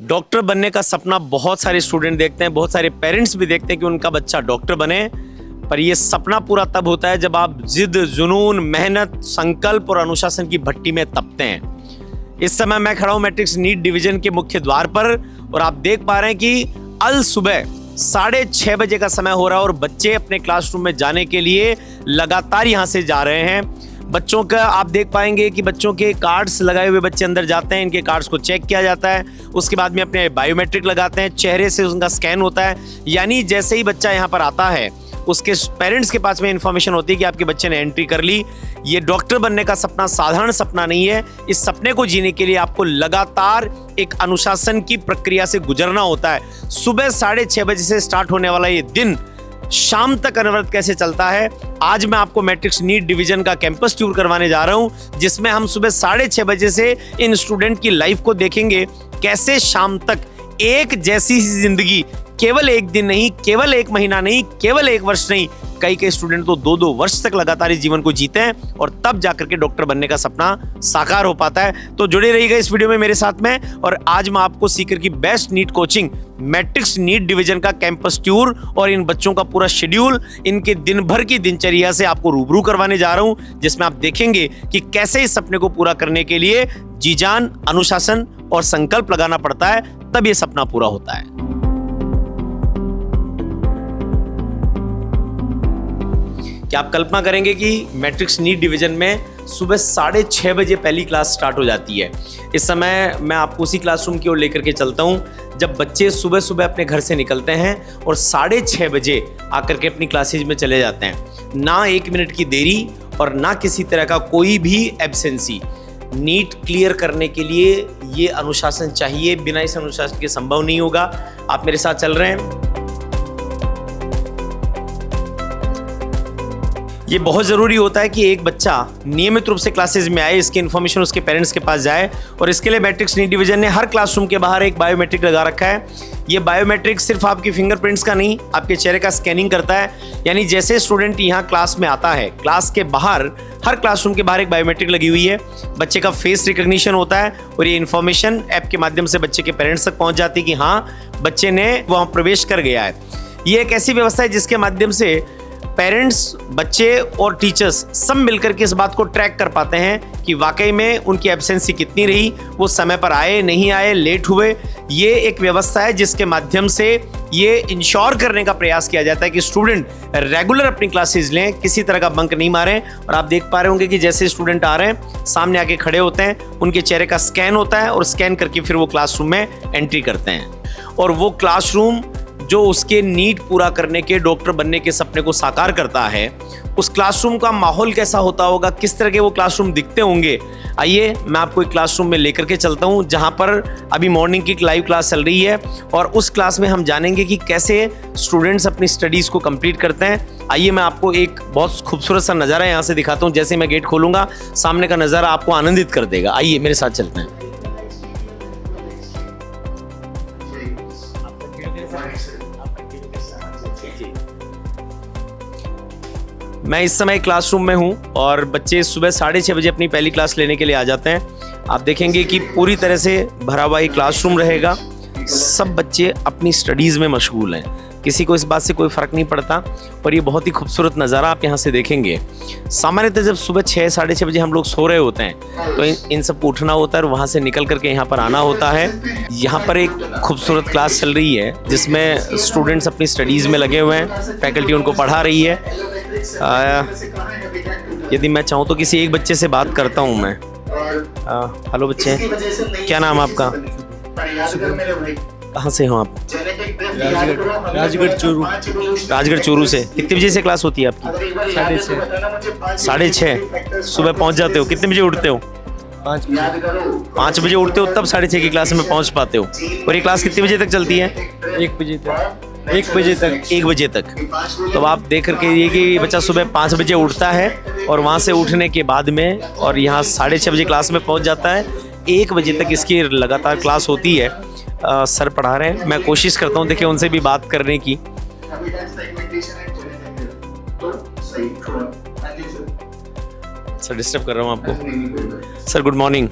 Doctor बनने का सपना बहुत सारे स्टूडेंट देखते हैं, बहुत सारे पेरेंट्स भी देखते हैं कि उनका बच्चा डॉक्टर बने। पर यह सपना पूरा तब होता है जब आप जिद, जुनून, मेहनत, संकल्प और अनुशासन की भट्टी में तपते हैं। इस समय मैं खड़ा हूं मैट्रिक्स नीट डिवीजन के मुख्य द्वार पर और आप देख पा रहे हैं कि अल सुबह 6:30 बजे का समय हो रहा है और बच्चे अपने क्लासरूम में जाने के लिए लगातार यहां से जा रहे हैं। बच्चों का आप देख पाएंगे कि बच्चों के कार्ड्स लगाए हुए बच्चे अंदर जाते हैं, इनके कार्ड्स को चेक किया जाता है, उसके बाद में अपने बायोमेट्रिक लगाते हैं, चेहरे से उनका स्कैन होता है। यानी जैसे ही बच्चा यहाँ पर आता है उसके पेरेंट्स के पास में इंफॉर्मेशन होती है कि आपके बच्चे ने एंट्री कर ली। ये डॉक्टर बनने का सपना साधारण सपना नहीं है। इस सपने को जीने के लिए आपको लगातार एक अनुशासन की प्रक्रिया से गुजरना होता है। सुबह 6:30 बजे से स्टार्ट होने वाला ये दिन शाम तक अनवरत कैसे चलता है, आज मैं आपको मैट्रिक्स नीट डिवीजन का कैंपस टूर करवाने जा रहा हूं, जिसमें हम सुबह 6:30 बजे से इन स्टूडेंट की लाइफ को देखेंगे, कैसे शाम तक एक जैसी जिंदगी, केवल एक दिन नहीं, केवल एक महीना नहीं, केवल एक वर्ष नहीं, कई स्टूडेंट तो 2-2 वर्ष तक लगातार इस जीवन को जीते हैं और तब जाकर के डॉक्टर बनने का सपना साकार हो पाता है। तो जुड़े रहिएगा इस वीडियो में मेरे साथ में। और आज मैं आपको सीकर की best NEET coaching Matrix NEET division का कैंपस टूर और इन बच्चों का पूरा शेड्यूल, इनके दिन भर की दिनचर्या से आपको रूबरू करवाने जा रहा हूं, जिसमें आप देखेंगे कि कैसे इस सपने को पूरा करने के लिए जी जान, अनुशासन और संकल्प लगाना पड़ता है, तब ये सपना पूरा होता है। क्या आप कल्पना करेंगे कि मैट्रिक्स नीट डिवीजन में सुबह 6:30 बजे पहली क्लास स्टार्ट हो जाती है। इस समय मैं आपको उसी क्लासरूम की ओर लेकर के चलता हूं जब बच्चे सुबह सुबह अपने घर से निकलते हैं और 6:30 बजे आकर के अपनी क्लासेज में चले जाते हैं। ना 1 मिनट की देरी और ना किसी तरह का कोई भी एब्सेंसी। नीट क्लियर करने के लिए ये अनुशासन चाहिए, बिना इस अनुशासन के संभव नहीं होगा। आप मेरे साथ चल रहे हैं। ये बहुत ज़रूरी होता है कि एक बच्चा नियमित रूप से क्लासेज में आए, इसकी इन्फॉर्मेशन उसके पेरेंट्स के पास जाए और इसके लिए मैट्रिक्स नीट डिवीजन ने हर क्लासरूम के बाहर एक बायोमेट्रिक लगा रखा है। ये बायोमेट्रिक सिर्फ आपकी फिंगरप्रिंट्स का नहीं, आपके चेहरे का स्कैनिंग करता है। यानी जैसे स्टूडेंट यहाँ क्लास में आता है, क्लास के बाहर, हर क्लासरूम के बाहर एक बायोमेट्रिक लगी हुई है, बच्चे का फेस रिकॉग्निशन होता है और ये इन्फॉर्मेशन ऐप के माध्यम से बच्चे के पेरेंट्स तक पहुँच जाती है कि हाँ, बच्चे ने वहाँ प्रवेश कर गया है। ये एक ऐसी व्यवस्था है जिसके माध्यम से पेरेंट्स, बच्चे और टीचर्स सब मिलकर के इस बात को ट्रैक कर पाते हैं कि वाकई में उनकी एब्सेंसी कितनी रही, वो समय पर आए, नहीं आए, लेट हुए। ये एक व्यवस्था है जिसके माध्यम से ये इंश्योर करने का प्रयास किया जाता है कि स्टूडेंट रेगुलर अपनी क्लासेस लें, किसी तरह का बंक नहीं मारें। और आप देख पा रहे होंगे कि जैसे स्टूडेंट आ रहे हैं, सामने आके खड़े होते हैं, उनके चेहरे का स्कैन होता है और स्कैन करके फिर वो क्लासरूम में एंट्री करते हैं। और वो क्लासरूम जो उसके नीट पूरा करने के, डॉक्टर बनने के सपने को साकार करता है, उस क्लासरूम का माहौल कैसा होता होगा, किस तरह के वो क्लासरूम दिखते होंगे। आइए मैं आपको एक क्लासरूम में लेकर के चलता हूं जहां पर अभी मॉर्निंग की लाइव क्लास चल रही है और उस क्लास में हम जानेंगे कि कैसे स्टूडेंट्स अपनी स्टडीज़ को कंप्लीट करते हैं। आइए मैं आपको एक बहुत खूबसूरत सा नज़ारा यहाँ से दिखाता हूँ। जैसे मैं गेट खोलूँगा, सामने का नज़ारा आपको आनंदित कर देगा। आइए मेरे साथ चलते हैं। मैं इस समय क्लासरूम में हूं और बच्चे सुबह 6:30 बजे अपनी पहली क्लास लेने के लिए आ जाते हैं। आप देखेंगे कि पूरी तरह से भरा हुआ क्लासरूम रहेगा। सब बच्चे अपनी स्टडीज़ में मशगूल हैं, किसी को इस बात से कोई फ़र्क नहीं पड़ता। और ये बहुत ही खूबसूरत नज़ारा आप यहाँ से देखेंगे। सामान्यतः जब सुबह 6-6:30 बजे हम लोग सो रहे होते हैं तो इन सबको उठना होता है और वहाँ से निकल करके यहाँ पर आना होता है। यहाँ पर एक खूबसूरत क्लास चल रही है जिसमें स्टूडेंट्स अपनी स्टडीज़ में लगे हुए हैं, फैकल्टी उनको पढ़ा रही है। यदि मैं चाहूँ तो किसी एक बच्चे से बात करता हूँ मैं। हेलो बच्चे, क्या नाम है आपका? कहाँ से हो आप? राजगढ़ चूरू। राजगढ़ चूरू से। कितने बजे से क्लास होती है आपकी? 6:30। 6:30 सुबह पहुँच जाते हो? कितने बजे उठते हो? 5 बजे उठते हो, तब 6:30 की क्लास में पहुँच पाते हो। और ये क्लास कितने बजे तक चलती है? 1 बजे तक। 1 बजे तक। तो आप देख करके ये कि बच्चा सुबह 5 बजे उठता है और वहाँ से उठने के बाद में और यहाँ 6:30 बजे क्लास में पहुँच जाता है। 1 बजे तक इसकी लगातार क्लास होती है। सर पढ़ा रहे हैं, मैं कोशिश करता हूँ देखिए उनसे भी बात करने की। सर डिस्टर्ब कर रहा हूँ आपको। Sir good morning.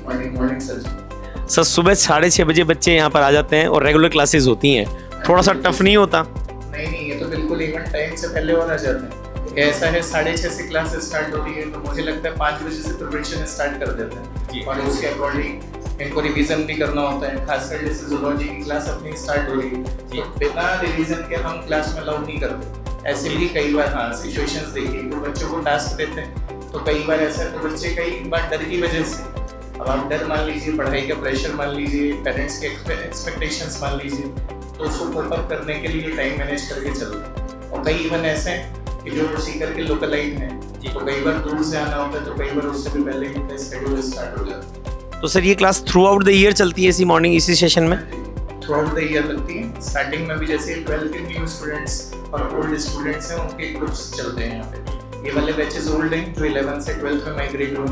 सर सुबह 6:30 बजे बच्चे यहाँ पर आ जाते हैं और रेगुलर क्लासेस होती हैं, थोड़ा सा टफ नहीं होता? नहीं, ये तो बिल्कुल इवन टाइम से पहले और आ जाते हैं। ऐसा है 6:30 से क्लास स्टार्ट होती है, तो मुझे लगता है 5 बजे से प्रिपरेशन स्टार्ट कर देते हैं और उसके अकॉर्डिंग इनको रिवीजन भी करना होता है। खासकर जैसे जूलॉजी की क्लास अपनी स्टार्ट हो रही है, तो बिना रिवीजन के हम क्लास में अलाउ नहीं करते। ऐसे भी कई बार हाँ सिचुएशंस देखी, तो बच्चों को टास्क देते हैं, तो कई बार ऐसा है तो बच्चे कई बार डर की वजह से, अब आप डर मान लीजिए, पढ़ाई का प्रेशर मान लीजिए, पेरेंट्स के एक्सपेक्टेशंस मान लीजिए, तो उसको कोप अप करने के लिए टाइम मैनेज करके चलते हैं। और कई इवन ऐसे हैं कि जो सीकर के लोकलाइट हैं, तो कई बार दूर से आना होता है, तो कई बार उससे भी पहले ही शेड्यूल स्टार्ट हो जाता है। तो सर ये class through out the year चलती है इसी मॉर्निंग इसी सेशन में? थ्रू आउट द ईयर लगती है। स्टार्टिंग में भी जैसे 12 के न्यू स्टूडेंट्स और ओल्ड स्टूडेंट्स हैं, उनके ग्रुप्स चलते हैं यहाँ पे। ये वाले बैचेस ओल्ड हैं जो 11 से 12 में माइग्रेट हुए,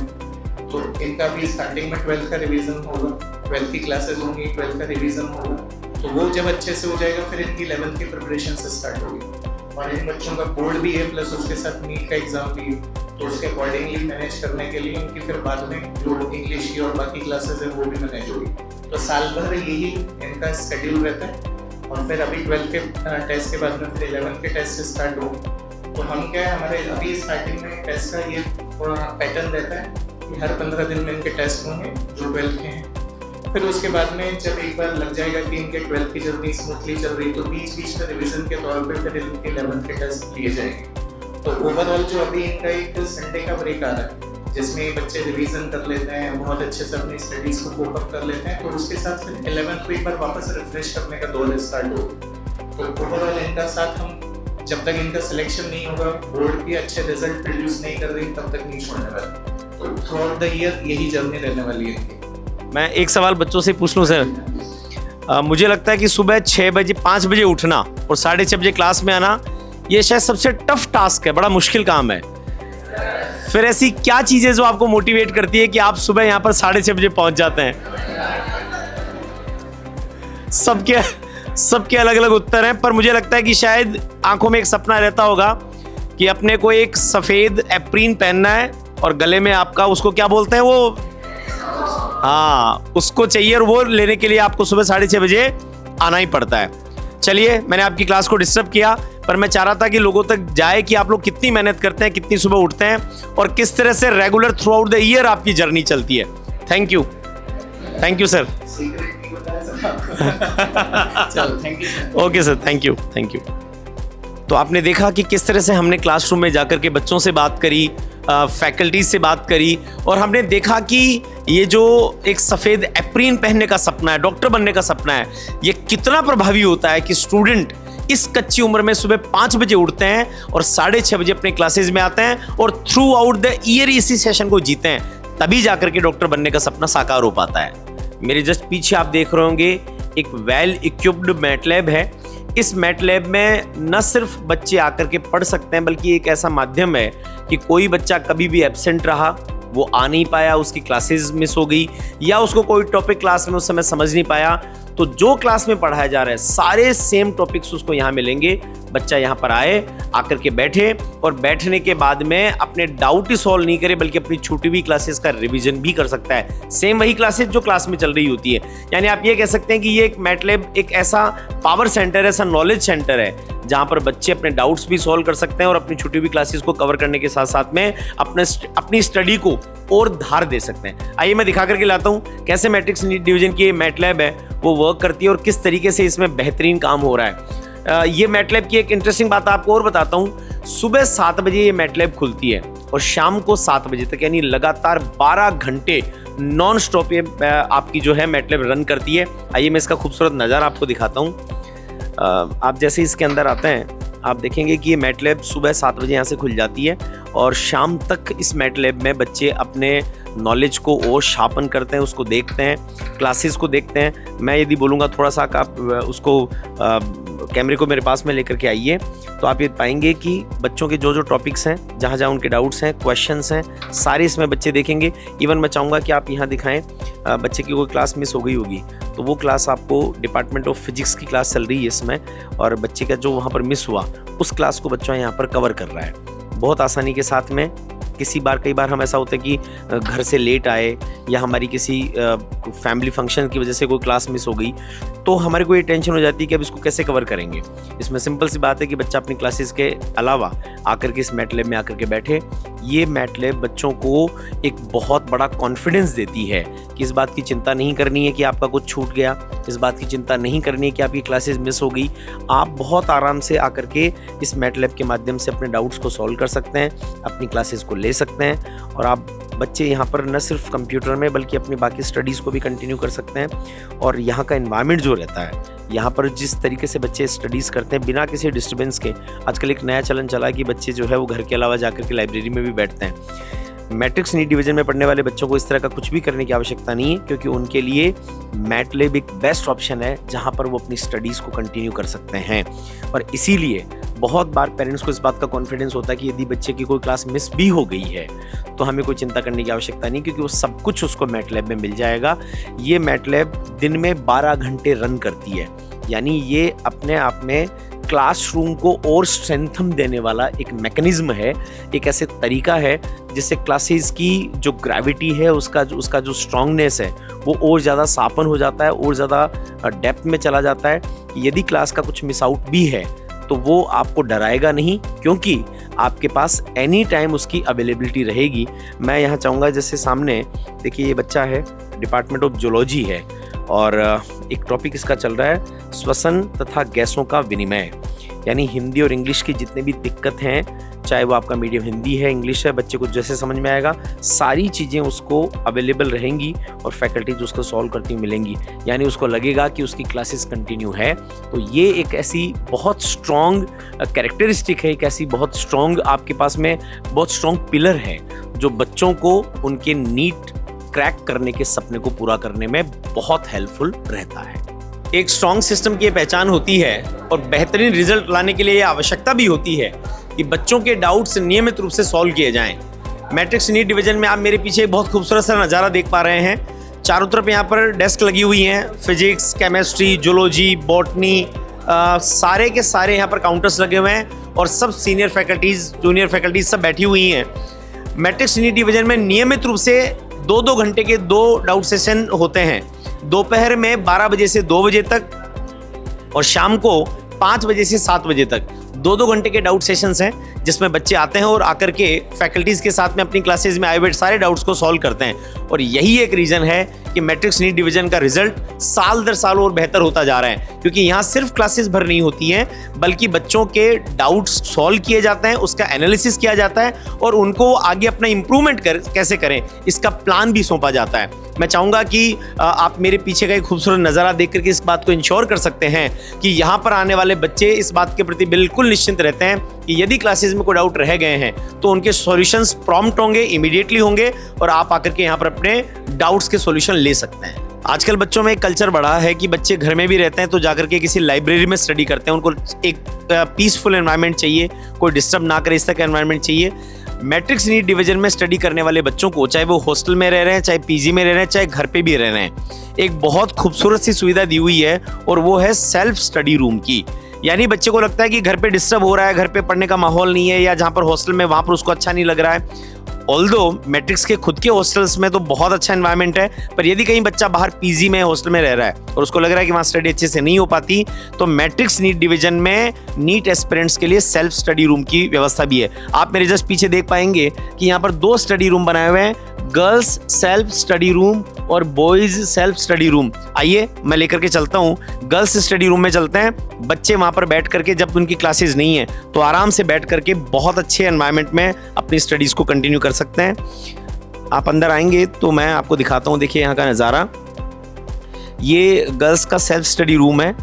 तो इनका भी स्टार्टिंग में 12 का रिवीजन होगा, 12 की क्लासेस होंगी, 12 का रिवीजन होगा, तो वो जब अच्छे से हो जाएगा फिर इनकी 11 की प्रिपरेशन से स्टार्ट होगी। और इन बच्चों का बोर्ड भी है, प्लस उसके साथ नीट का एग्जाम भी है, तो उसके अकॉर्डिंगली मैनेज करने के लिए इनकी फिर बाद में जो इंग्लिश की और बाकी क्लासेस हैं वो भी मैनेज होगी। तो साल भर यही इनका शेड्यूल रहता है। और फिर अभी 12 के टेस्ट के बाद में फिर 11 के टेस्ट स्टार्ट होंगे। तो हम क्या है, हमारे अभी स्टार्टिंग में टेस्ट का ये पैटर्न रहता है कि हर 15 दिन में इनके टेस्ट होंगे जो 12 के हैं। फिर उसके बाद में जब एक बार लग जाएगा कि इनके 12 की जर्नी स्मूथली चल रही, तो बीच बीच में रिवीजन के तौर पे फिर इनके 11 के टेस्ट लिए जाएंगे। तो ओवरऑल जो अभी इनका एक संडे का ब्रेक आ रहा है, जिसमें ये बच्चे रिवीजन कर लेते हैं, बहुत अच्छे से अपनी स्टडीज को कोप अप कर लेते हैं, तो उसके साथ फिर 11th को एक बार वापस रिफ्रेश करने का दौर स्टार्ट होगा। तो ओवरऑल इनका साथ हम जब तक इनका सिलेक्शन नहीं होगा, बोर्ड की अच्छे रिजल्ट प्रोड्यूस नहीं कर रही, तब तक नहीं छोड़ने वाले। तो थ्रू आउट द ईयर यही जर्नी रहने वाली है इनकी। मैं एक सवाल बच्चों से पूछ लूँ सर, मुझे लगता है कि सुबह 5 बजे उठना और 6:30 बजे क्लास में आना, ये शायद सबसे टफ टास्क है, बड़ा मुश्किल काम है। फिर ऐसी क्या चीज़ें जो आपको मोटिवेट करती है कि आप सुबह यहाँ पर 6:30 बजे पहुँच जाते हैं? सबके अलग अलग उत्तर हैं, पर मुझे लगता है कि शायद आंखों में एक सपना रहता होगा कि अपने को एक सफ़ेद एप्रीन पहनना है और गले में आपका उसको क्या बोलते हैं वो, हाँ उसको चाहिए, और वो लेने के लिए आपको सुबह 6:30 बजे आना ही पड़ता है। चलिए, मैंने आपकी क्लास को डिस्टर्ब किया, पर मैं चाह रहा था कि लोगों तक जाए कि आप लोग कितनी मेहनत करते हैं, कितनी सुबह उठते हैं और किस तरह से regular through out the year आपकी जर्नी चलती है। Thank you sir. Okay sir, thank you. तो आपने देखा कि किस तरह से हमने क्लासरूम में जाकर के बच्चों से बात करी, फैकल्टी से बात करी, और हमने देखा कि ये जो एक सफ़ेद एप्रीन पहनने का सपना है, डॉक्टर बनने का सपना है, ये कितना प्रभावी होता है कि स्टूडेंट इस कच्ची उम्र में सुबह 5 बजे उठते हैं और 6:30 बजे अपने क्लासेज में आते हैं और थ्रू आउट द ईयर इसी सेशन को जीते हैं, तभी जाकर के डॉक्टर बनने का सपना साकार हो पाता है। मेरे जस्ट पीछे आप देख रहे होंगे एक वेल इक्विप्ड मैट लैब है। इस मैट लैब में न सिर्फ बच्चे आकर के पढ़ सकते हैं, बल्कि एक ऐसा माध्यम है कि कोई बच्चा कभी भी एब्सेंट रहा, वो आ नहीं पाया, उसकी क्लासेस मिस हो गई, या उसको कोई टॉपिक क्लास में उस समय समझ नहीं पाया, तो जो क्लास में पढ़ाया जा रहा है सारे सेम टॉपिक्स उसको यहाँ मिलेंगे। बच्चा यहाँ पर आए, आकर के बैठे, और बैठने के बाद में अपने डाउट ही सॉल्व नहीं करे, बल्कि अपनी छूटी हुई क्लासेस का रिवीजन भी कर सकता है, सेम वही क्लासेस जो क्लास में चल रही होती है। यानी आप ये कह सकते हैं कि ये एक मैट लैब एक ऐसा पावर सेंटर है, ऐसा नॉलेज सेंटर है, जहाँ पर बच्चे अपने डाउट्स भी सॉल्व कर सकते हैं और अपनी छुट्टी हुई क्लासेस को कवर करने के साथ साथ में अपनी स्टडी को और धार दे सकते हैं। आइए मैं दिखा करके लाता हूँ कैसे मैट्रिक्स डिवीजन की मैट लैब है वो वर्क करती है और किस तरीके से इसमें बेहतरीन काम हो रहा है। ये मैट लैब की एक इंटरेस्टिंग बात आपको और बताता हूँ। सुबह 7 बजे ये मैट लैब खुलती है और शाम को 7 बजे तक, यानी लगातार 12 घंटे नॉन स्टॉप ये आपकी जो है मैट लैब रन करती है। आइए मैं इसका खूबसूरत नज़ारा आपको दिखाता हूँ। आप जैसे इसके अंदर आते हैं आप देखेंगे कि ये मैट लैब सुबह 7 बजे यहाँ से खुल जाती है और शाम तक इस मैट लैब में बच्चे अपने नॉलेज को और शार्पन करते हैं, उसको देखते हैं, क्लासेस को देखते हैं। मैं यदि बोलूँगा थोड़ा सा आप उसको कैमरे को मेरे पास में लेकर के आइए, तो आप ये पाएंगे कि बच्चों के जो जो टॉपिक्स हैं, जहाँ जहाँ उनके डाउट्स हैं, क्वेश्चंस हैं, सारे इसमें बच्चे देखेंगे। इवन मैं चाहूँगा कि आप यहाँ दिखाएं, बच्चे की कोई क्लास मिस हो गई होगी तो वो क्लास आपको डिपार्टमेंट ऑफ फिजिक्स की क्लास चल रही है इसमें, और बच्चे का जो वहाँ पर मिस हुआ उस क्लास को बच्चा यहाँ पर कवर कर रहा है बहुत आसानी के साथ में। कई बार हम ऐसा होता है कि घर से लेट आए या हमारी किसी फैमिली फंक्शन की वजह से कोई क्लास मिस हो गई, तो हमारे को ये टेंशन हो जाती है कि अब इसको कैसे कवर करेंगे। इसमें सिंपल सी बात है कि बच्चा अपनी क्लासेस के अलावा आकर के इस मैट लैब में आकर के बैठे। ये मैट लैब बच्चों को एक बहुत बड़ा कॉन्फिडेंस देती है कि इस बात की चिंता नहीं करनी है कि आपका कुछ छूट गया, इस बात की चिंता नहीं करनी है कि आपकी क्लासेस मिस हो गई। आप बहुत आराम से आकर के इस मैट लैब के माध्यम से अपने डाउट्स को सॉल्व कर सकते हैं, अपनी क्लासेस को ले सकते हैं और आप बच्चे यहाँ पर न सिर्फ कंप्यूटर में बल्कि अपनी बाकी स्टडीज़ को भी कंटिन्यू कर सकते हैं। और यहाँ का एनवायरनमेंट जो रहता है, यहाँ पर जिस तरीके से बच्चे स्टडीज़ करते हैं बिना किसी डिस्टर्बेंस के, आजकल एक नया चलन चला कि बच्चे जो है वो घर के अलावा जाकर के लाइब्रेरी में भी बैठते हैं। मैट्रिक्स नीट डिवीजन में पढ़ने वाले बच्चों को इस तरह का कुछ भी करने की आवश्यकता नहीं है, क्योंकि उनके लिए मैट लैब एक बेस्ट ऑप्शन है जहाँ पर वो अपनी स्टडीज़ को कंटिन्यू कर सकते हैं। और इसीलिए बहुत बार पेरेंट्स को इस बात का कॉन्फिडेंस होता है कि यदि बच्चे की कोई क्लास मिस भी हो गई है तो हमें कोई चिंता करने की आवश्यकता नहीं, क्योंकि वो सब कुछ उसको मैट लैब में मिल जाएगा। ये मैट लैब दिन में 12 घंटे रन करती है, यानी ये अपने आप में क्लासरूम को और स्ट्रेंथन देने वाला एक मैकेनिज्म है, एक ऐसे तरीका है जिससे क्लासेस की जो ग्रेविटी है, उसका जो स्ट्रांगनेस है वो और ज़्यादा सापन हो जाता है, और ज़्यादा डेप्थ में चला जाता है। यदि क्लास का कुछ मिस आउट भी है तो वो आपको डराएगा नहीं, क्योंकि आपके पास एनी टाइम उसकी अवेलेबिलिटी रहेगी। मैं यहाँ चाहूँगा, जैसे सामने देखिए ये बच्चा है, डिपार्टमेंट ऑफ जूलॉजी है और एक टॉपिक इसका चल रहा है श्वसन तथा गैसों का विनिमय, यानी हिंदी और इंग्लिश की जितने भी दिक्कत हैं, चाहे वो आपका मीडियम हिंदी है, इंग्लिश है, बच्चे को जैसे समझ में आएगा सारी चीज़ें उसको अवेलेबल रहेंगी और फैकल्टीज उसको सॉल्व करती हुई मिलेंगी, यानी उसको लगेगा कि उसकी क्लासेस कंटिन्यू है। तो ये एक ऐसी बहुत स्ट्रॉन्ग कैरेक्टरिस्टिक है, एक ऐसी बहुत स्ट्रॉन्ग आपके पास में बहुत स्ट्रॉन्ग पिलर है जो बच्चों को उनके नीट क्रैक करने के सपने को पूरा करने में बहुत हेल्पफुल रहता है। एक स्ट्रॉन्ग सिस्टम की पहचान होती है और बेहतरीन रिजल्ट लाने के लिए ये आवश्यकता भी होती है कि बच्चों के डाउट्स नियमित रूप से सॉल्व किए जाएं। मैट्रिक्स नीट डिवीजन में आप मेरे पीछे बहुत खूबसूरत सा नज़ारा देख पा रहे हैं। चारों तरफ यहाँ पर डेस्क लगी हुई हैं, फिजिक्स, केमिस्ट्री, जूलॉजी, बॉटनी, सारे के सारे यहाँ पर काउंटर्स लगे हुए हैं और सब सीनियर फैकल्टीज़, जूनियर फैकल्टीज सब बैठी हुई हैं। मैट्रिक्स नीट डिवीजन में नियमित रूप से 2-2 घंटे के 2 डाउट सेशन होते हैं, दोपहर में 12 बजे से 2 बजे तक और शाम को 5 बजे से 7 बजे तक 2-2 घंटे के डाउट सेशंस हैं, जिसमें बच्चे आते हैं और आकर के फैकल्टीज़ के साथ में अपनी क्लासेज में आए हुए सारे डाउट्स को सॉल्व करते हैं। और यही एक रीज़न है कि मैट्रिक्स नीट डिवीजन का रिजल्ट साल दर साल और बेहतर होता जा रहा है, क्योंकि यहाँ सिर्फ क्लासेस भर नहीं होती हैं बल्कि बच्चों के डाउट्स सॉल्व किए जाते हैं, उसका एनालिसिस किया जाता है और उनको आगे अपना इम्प्रूवमेंट कैसे करें इसका प्लान भी सौंपा जाता है। मैं चाहूँगा कि आप मेरे पीछे का एक खूबसूरत नज़ारा देख करके इस बात को इंश्योर कर सकते हैं कि यहाँ पर आने वाले बच्चे इस बात के प्रति बिल्कुल निश्चिंत रहते हैं कि यदि क्लासेस में कोई डाउट रह गए हैं तो उनके सॉल्यूशंस प्रॉम्प्ट होंगे, इमीडिएटली होंगे और आप आकर के यहाँ पर अपने डाउट्स के सॉल्यूशन ले सकते हैं। आजकल बच्चों में एक कल्चर बढ़ा है कि बच्चे घर में भी रहते हैं तो जाकर के किसी लाइब्रेरी में स्टडी करते हैं, उनको एक पीसफुल एनवायरनमेंट चाहिए, कोई डिस्टर्ब ना करे इस तरह का एनवायरनमेंट चाहिए। मैट्रिक्स नीट डिवीजन में स्टडी करने वाले बच्चों को, चाहे वो हॉस्टल में रह रहे हैं, चाहे पीजी में रह रहे हैं, चाहे घर पे भी रह रहे हैं, एक बहुत खूबसूरत सी सुविधा दी हुई है और वो है सेल्फ स्टडी रूम की। यानी बच्चे को लगता है कि घर पे डिस्टर्ब हो रहा है, घर पे पढ़ने का माहौल नहीं है, या जहाँ पर हॉस्टल में वहाँ पर उसको अच्छा नहीं लग रहा है। ऑल्दो मैट्रिक्स के खुद के हॉस्टल्स में तो बहुत अच्छा एनवायरनमेंट है, पर यदि कहीं बच्चा बाहर पीजी में हॉस्टल में रह रहा है और उसको लग रहा है कि वहाँ स्टडी अच्छे से नहीं हो पाती, तो मैट्रिक्स नीट डिवीजन में नीट एस्पिरेंट्स के लिए सेल्फ स्टडी रूम की व्यवस्था भी है। आप मेरे जस्ट पीछे देख पाएंगे कि यहाँ पर 2 स्टडी रूम बनाए हुए हैं, गर्ल्स सेल्फ स्टडी रूम और बॉयज सेल्फ स्टडी रूम। आइए मैं लेकर के चलता हूँ, गर्ल्स स्टडी रूम में चलते हैं। बच्चे वहाँ पर बैठ करके, जब उनकी क्लासेस नहीं है तो आराम से बैठ करके बहुत अच्छे एनवायरनमेंट में अपनी स्टडीज़ को कंटिन्यू कर सकते हैं। आप अंदर आएंगे तो मैं आपको दिखाता हूँ, देखिए यहाँ का नज़ारा। ये गर्ल्स का सेल्फ स्टडी रूम है।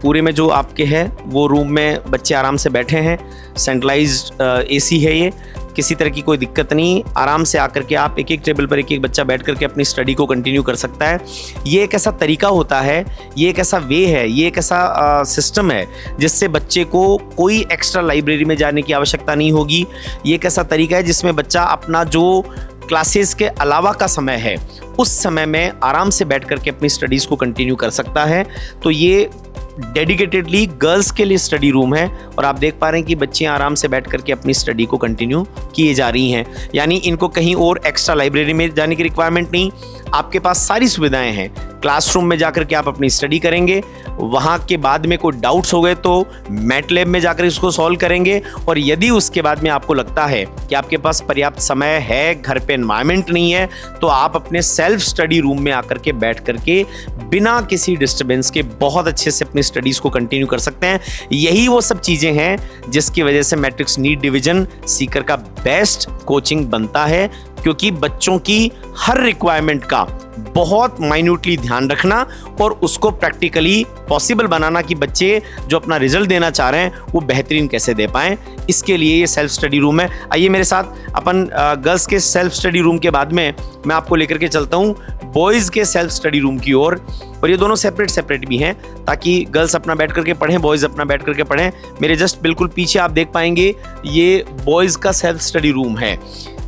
पूरे में जो आपके है वो रूम में बच्चे आराम से बैठे हैं, सेंट्रलाइज्ड एसी है, ये किसी तरह की कोई दिक्कत नहीं। आराम से आकर के आप एक टेबल पर एक बच्चा बैठ करके अपनी स्टडी को कंटिन्यू कर सकता है। ये एक ऐसा तरीका होता है, ये एक ऐसा वे है, ये एक ऐसा सिस्टम है जिससे बच्चे को कोई एक्स्ट्रा लाइब्रेरी में जाने की आवश्यकता नहीं होगी। ये एक ऐसा तरीका है जिसमें बच्चा अपना जो क्लासेस के अलावा का समय है उस समय में आराम से बैठ करके अपनी स्टडीज़ को कंटिन्यू कर सकता है। तो ये डेडिकेटेडली गर्ल्स के लिए स्टडी रूम है और आप देख पा रहे हैं कि बच्चियां आराम से बैठ करके अपनी स्टडी को कंटिन्यू किए जा रही हैं। यानी इनको कहीं और एक्स्ट्रा लाइब्रेरी में जाने की रिक्वायरमेंट नहीं, आपके पास सारी सुविधाएं हैं। क्लासरूम में जाकर के आप अपनी स्टडी करेंगे, वहाँ के बाद में कोई डाउट्स हो गए तो मैटलैब में जाकर इसको सॉल्व करेंगे, और यदि उसके बाद में आपको लगता है कि आपके पास पर्याप्त समय है, घर पे एनवायरनमेंट नहीं है, तो आप अपने सेल्फ स्टडी रूम में आकर के बैठ करके बिना किसी डिस्टर्बेंस के बहुत अच्छे से अपनी स्टडीज़ को कंटिन्यू कर सकते हैं। यही वो सब चीज़ें हैं जिसकी वजह से मैट्रिक्स नीट डिवीजन सीकर का बेस्ट कोचिंग बनता है, क्योंकि बच्चों की हर रिक्वायरमेंट का बहुत माइन्यूटली ध्यान रखना और उसको प्रैक्टिकली पॉसिबल बनाना कि बच्चे जो अपना रिजल्ट देना चाह रहे हैं वो बेहतरीन कैसे दे पाएं। इसके लिए ये सेल्फ स्टडी रूम है। आइए मेरे साथ अपन गर्ल्स के सेल्फ स्टडी रूम के बाद में मैं आपको लेकर के चलता हूँ बॉयज़ के सेल्फ स्टडी रूम की ओर, और ये दोनों सेपरेट भी हैं ताकि गर्ल्स अपना बैठ करके पढ़ें, बॉयज़ अपना बैठ करके पढ़ें। मेरे जस्ट बिल्कुल पीछे आप देख पाएंगे ये बॉयज़ का सेल्फ स्टडी रूम है,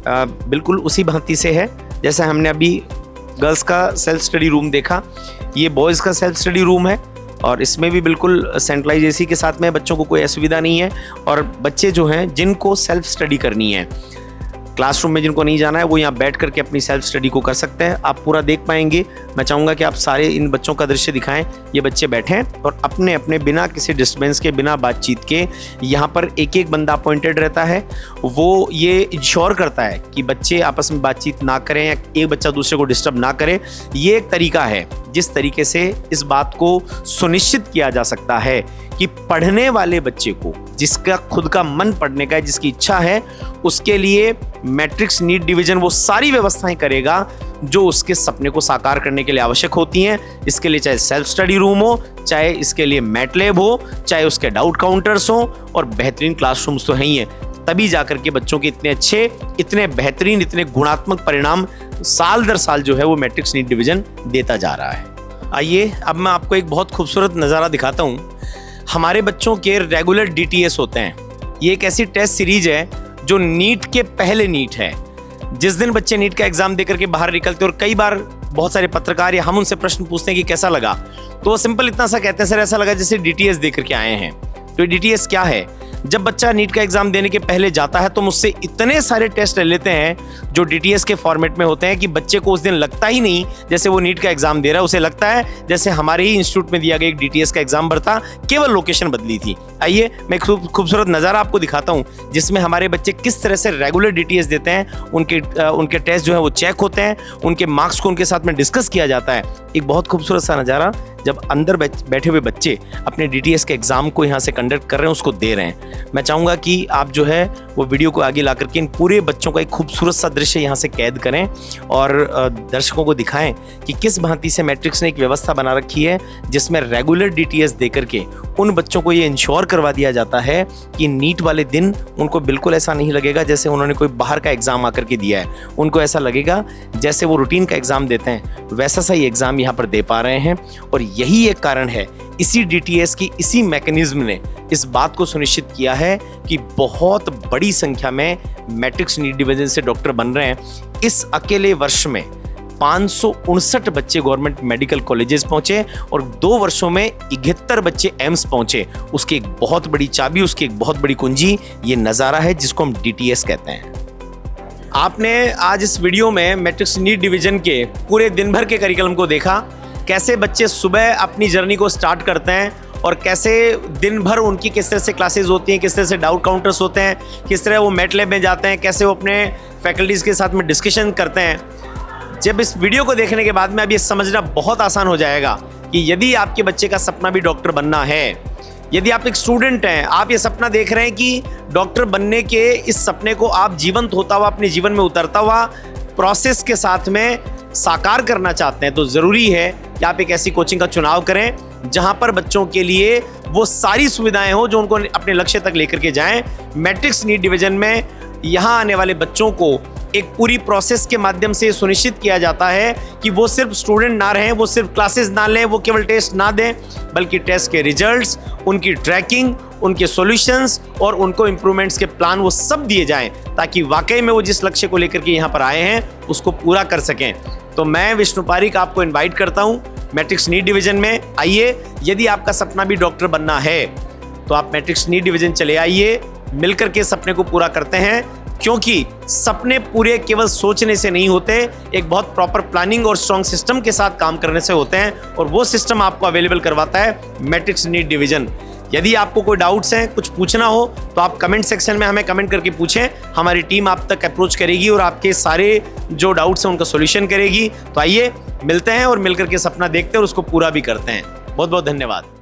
बिल्कुल उसी भांति से है जैसे हमने अभी गर्ल्स का सेल्फ स्टडी रूम देखा। ये बॉयज़ का सेल्फ स्टडी रूम है और इसमें भी बिल्कुल सेंट्रलाइज एसी के साथ में बच्चों को कोई असुविधा नहीं है, और बच्चे जो हैं जिनको सेल्फ स्टडी करनी है, क्लासरूम में जिनको नहीं जाना है, वो यहाँ बैठ करके अपनी सेल्फ स्टडी को कर सकते हैं। आप पूरा देख पाएंगे। मैं चाहूँगा कि आप सारे इन बच्चों का दृश्य दिखाएं। ये बच्चे बैठे हैं और अपने अपने बिना किसी डिस्टर्बेंस के, बिना बातचीत के, यहाँ पर एक एक बंदा अपॉइंटेड रहता है। वो ये इंश्योर करता है कि बच्चे आपस में बातचीत ना करें या एक बच्चा दूसरे को डिस्टर्ब ना करे। ये एक तरीका है जिस तरीके से इस बात को सुनिश्चित किया जा सकता है कि पढ़ने वाले बच्चे को, जिसका खुद का मन पढ़ने का है, जिसकी इच्छा है, उसके लिए मैट्रिक्स नीट डिवीजन वो सारी व्यवस्थाएं करेगा जो उसके सपने को साकार करने के लिए आवश्यक होती हैं। इसके लिए चाहे सेल्फ स्टडी रूम हो, चाहे इसके लिए मैटलैब हो, चाहे उसके डाउट काउंटर्स हो, और बेहतरीन क्लासरूम्स तो हैं ही हैं। तभी जाकर के बच्चों के इतने अच्छे, इतने बेहतरीन, इतने गुणात्मक परिणाम साल दर साल जो है वो मैट्रिक्स नीट डिवीजन देता जा रहा है। आइए अब मैं आपको एक बहुत खूबसूरत नज़ारा दिखाता हूँ। हमारे बच्चों के रेगुलर DTS होते हैं। ये एक ऐसी टेस्ट सीरीज है जो नीट के पहले नीट है। जिस दिन बच्चे नीट का एग्जाम देकर के बाहर निकलते हैं और कई बार बहुत सारे पत्रकार या हम उनसे प्रश्न पूछते हैं कि कैसा लगा, तो वो सिंपल इतना सा कहते हैं, सर ऐसा लगा जैसे DTS देकर के आए हैं। तो DTS क्या है? जब बच्चा नीट का एग्जाम देने के पहले जाता है तो मुझसे इतने सारे टेस्ट ले लेते हैं जो DTS के फॉर्मेट में होते हैं कि बच्चे को उस दिन लगता ही नहीं जैसे वो नीट का एग्जाम दे रहा है, उसे लगता है जैसे हमारे ही इंस्टीट्यूट में दिया गया एक DTS का एग्जाम था, केवल लोकेशन बदली थी। आइए मैं खूबसूरत नज़ारा आपको दिखाता हूँ जिसमें हमारे बच्चे किस तरह से रेगुलर DTS देते हैं। उनके टेस्ट जो है वो चेक होते हैं, उनके मार्क्स को उनके साथ में डिस्कस किया जाता है। एक बहुत खूबसूरत सा नज़ारा जब अंदर बैठे हुए बच्चे अपने DTS के एग्जाम को यहाँ से कंडक्ट कर रहे हैं, उसको दे रहे हैं। मैं चाहूँगा कि आप जो है वो वीडियो को आगे ला करके इन पूरे बच्चों का एक खूबसूरत सा दृश्य यहाँ से कैद करें और दर्शकों को दिखाएं कि किस भांति से मैट्रिक्स ने एक व्यवस्था बना रखी है जिसमें रेगुलर DTS दे करके उन बच्चों को ये इंश्योर करवा दिया जाता है कि नीट वाले दिन उनको बिल्कुल ऐसा नहीं लगेगा जैसे उन्होंने कोई बाहर का एग्ज़ाम आकर के दिया है। उनको ऐसा लगेगा जैसे वो रूटीन का एग्ज़ाम देते हैं, वैसा सा ही एग्ज़ाम यहाँ पर दे पा रहे हैं। और यही एक कारण है, इसी DTS की इसी मैकेनिज्म ने इस बात को सुनिश्चित किया है कि बहुत बड़ी संख्या में मैट्रिक्स नीट डिवीजन से डॉक्टर बन रहे हैं। इस अकेले वर्ष में 559 बच्चे गवर्नमेंट मेडिकल कॉलेजेस पहुंचे और 2 वर्षों में 71 बच्चे एम्स पहुंचे। उसकी एक बहुत बड़ी चाबी, उसकी एक बहुत बड़ी कुंजी ये नज़ारा है जिसको हम DTS कहते हैं। आपने आज इस वीडियो में मैट्रिक्स नीट डिवीजन के पूरे दिन भर के करिकुलम को देखा, कैसे बच्चे सुबह अपनी जर्नी को स्टार्ट करते हैं और कैसे दिन भर उनकी किस तरह से क्लासेस होती हैं, किस तरह से डाउट काउंटर्स होते हैं, किस तरह वो मैटलैब में जाते हैं, कैसे वो अपने फैकल्टीज़ के साथ में डिस्कशन करते हैं। जब इस वीडियो को देखने के बाद में अब ये समझना बहुत आसान हो जाएगा कि यदि आपके बच्चे का सपना भी डॉक्टर बनना है, यदि आप एक स्टूडेंट हैं, आप ये सपना देख रहे हैं कि डॉक्टर बनने के इस सपने को आप जीवंत होता हुआ, अपने जीवन में उतरता हुआ प्रोसेस के साथ में साकार करना चाहते हैं, तो ज़रूरी है कि आप एक ऐसी कोचिंग का चुनाव करें जहां पर बच्चों के लिए वो सारी सुविधाएं हो जो उनको अपने लक्ष्य तक लेकर के जाएं। मैट्रिक्स नीट डिवीजन में यहाँ आने वाले बच्चों को एक पूरी प्रोसेस के माध्यम से सुनिश्चित किया जाता है कि वो सिर्फ स्टूडेंट ना रहें, वो सिर्फ क्लासेस ना लें, वो केवल टेस्ट ना दें, बल्कि टेस्ट के रिजल्ट्स, उनकी ट्रैकिंग, उनके सॉल्यूशंस और उनको इम्प्रूवमेंट्स के प्लान वो सब दिए जाएं ताकि वाकई में वो जिस लक्ष्य को लेकर के यहाँ पर आए हैं उसको पूरा कर सकें। तो मैं विष्णु पारिक आपको इनवाइट करता हूँ मैट्रिक्स नीट डिवीजन में आइए। यदि आपका सपना भी डॉक्टर बनना है तो आप मैट्रिक्स नीट डिवीजन चले आइए, मिलकर के सपने को पूरा करते हैं, क्योंकि सपने पूरे केवल सोचने से नहीं होते, एक बहुत प्रॉपर प्लानिंग और स्ट्रॉन्ग सिस्टम के साथ काम करने से होते हैं, और वो सिस्टम आपको अवेलेबल करवाता है मैट्रिक्स नीट डिवीजन। यदि आपको कोई डाउट्स हैं, कुछ पूछना हो तो आप कमेंट सेक्शन में हमें कमेंट करके पूछें, हमारी टीम आप तक अप्रोच करेगी और आपके सारे जो डाउट्स हैं उनका सॉल्यूशन करेगी। तो आइए मिलते हैं और मिलकर के सपना देखते हैं और उसको पूरा भी करते हैं। बहुत बहुत धन्यवाद।